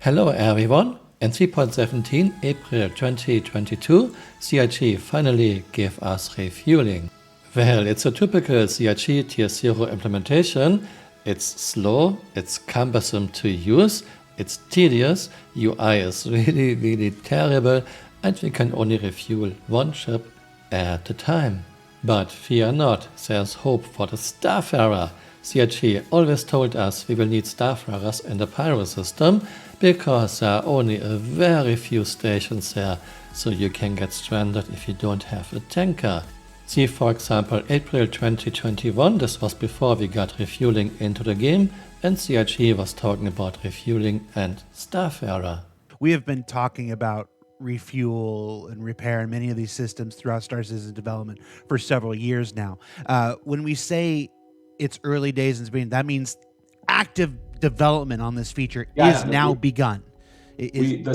Hello everyone! In 3.17 April 2022, CIG finally gave us refueling. Well, it's a typical CIG Tier 0 implementation. It's slow, it's cumbersome to use, it's tedious, UI is really terrible, and we can only refuel one ship at a time. But fear not, there's hope for the Starfarer. CIG always told us we will need Starfarers in the Pyro system because there are only a very few stations there, so you can get stranded if you don't have a tanker. See for example April 2021, this was before we got refueling into the game, and CIG was talking about refueling and Starfarer. We have been talking about refuel and repair in many of these systems throughout Star Citizen development for several years now. When we say it's early days in Spain, that means active development on this feature is now begun. The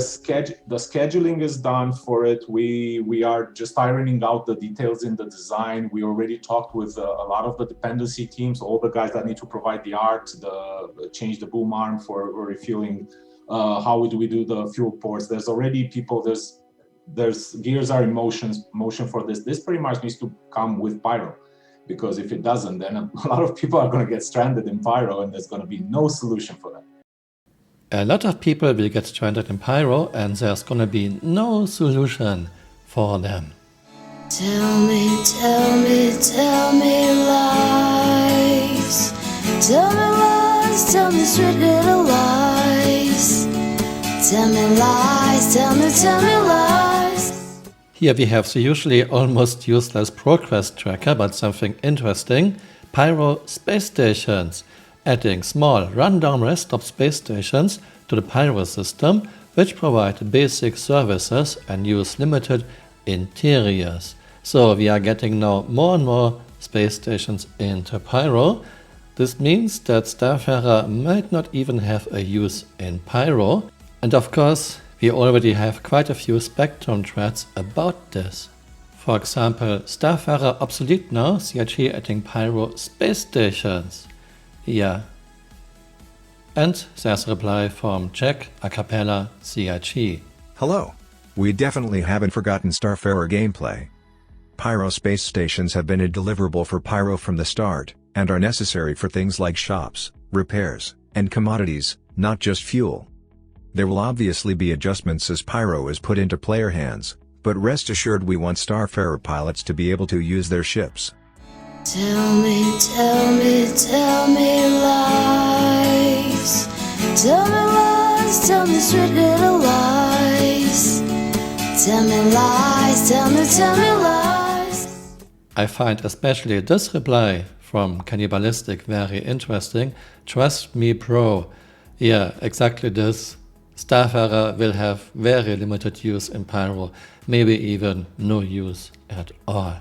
scheduling is done for it. We are just ironing out the details in the design. We already talked with a lot of the dependency teams, all the guys that need to provide the art, change the boom arm for refueling. How do we do the fuel ports? There's already people. There's gears are in motion for this. This pretty much needs to come with Pyro, because if it doesn't, then a lot of people are going to get stranded in Pyro, and there's going to be no solution for them. A lot of people will get stranded in Pyro, and there's going to be no solution for them. Tell me lies. Tell me lies, tell me straight little lies. Tell me lies, tell me lies. Here we have the usually almost useless progress tracker, but something interesting. Pyro space stations. Adding small rundown rest stop space stations to the Pyro system, which provide basic services and use limited interiors. So we are getting now more and more space stations into Pyro. This means that Starfarer might not even have a use in Pyro. And of course, we already have quite a few Spectrum threads about this. For example, Starfarer obsolete now, CIG adding Pyro space stations. Yeah. And there's a reply from Jack a cappella CIG. Hello. We definitely haven't forgotten Starfarer gameplay. Pyro space stations have been a deliverable for Pyro from the start, and are necessary for things like shops, repairs, and commodities, not just fuel. There will obviously be adjustments as Pyro is put into player hands, but rest assured we want Starfarer pilots to be able to use their ships. Tell me lies. Tell me lies, tell me straight little lies. Tell me lies, tell me lies. I find especially this reply from Cannibalistic very interesting. Trust me, bro. Yeah, exactly this. Starfarer will have very limited use in Pyro, maybe even no use at all.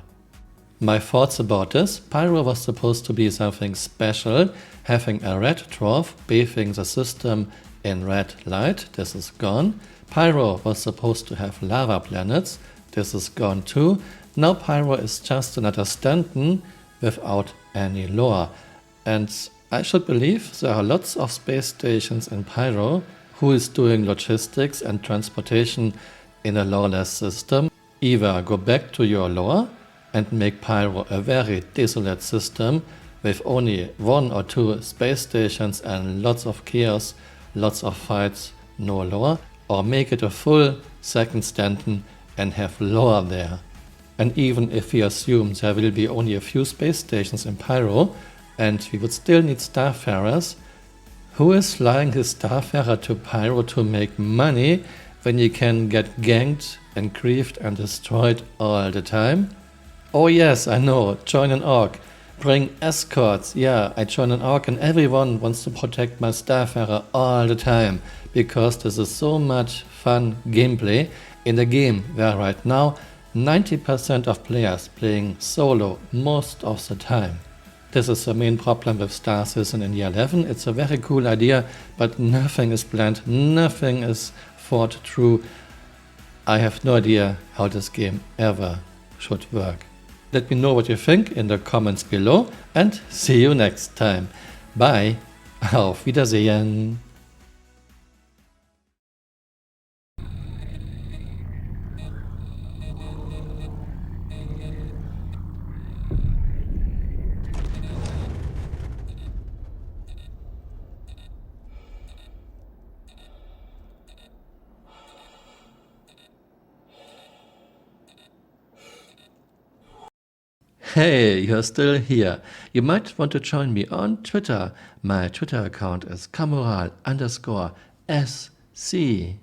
My thoughts about this: Pyro was supposed to be something special, having a red dwarf bathing the system in red light, this is gone. Pyro was supposed to have lava planets, this is gone too. Now Pyro is just another stanton without any lore. And I should believe there are lots of space stations in Pyro. Who is doing logistics and transportation in a lawless system? Either go back to your lore and make Pyro a very desolate system with only 1 or 2 space stations and lots of chaos, lots of fights, no lore, or make it a full second stanton and have lore there. And even if we assume there will be only a few space stations in Pyro and we would still need Starfarers, who is flying his Starfarer to Pyro to make money when you can get ganked and griefed and destroyed all the time? Oh yes, I know, join an orc. Bring escorts. Yeah, I join an orc and everyone wants to protect my Starfarer all the time, because this is so much fun gameplay in a game where right now 90% of players playing solo most of the time. This is the main problem with Star Citizen in year 11. It's a very cool idea, but nothing is planned, nothing is thought through. I have no idea how this game ever should work. Let me know what you think in the comments below, and see you next time. Bye. Auf Wiedersehen. Hey, you're still here. You might want to join me on Twitter. My Twitter account is Camural_SC.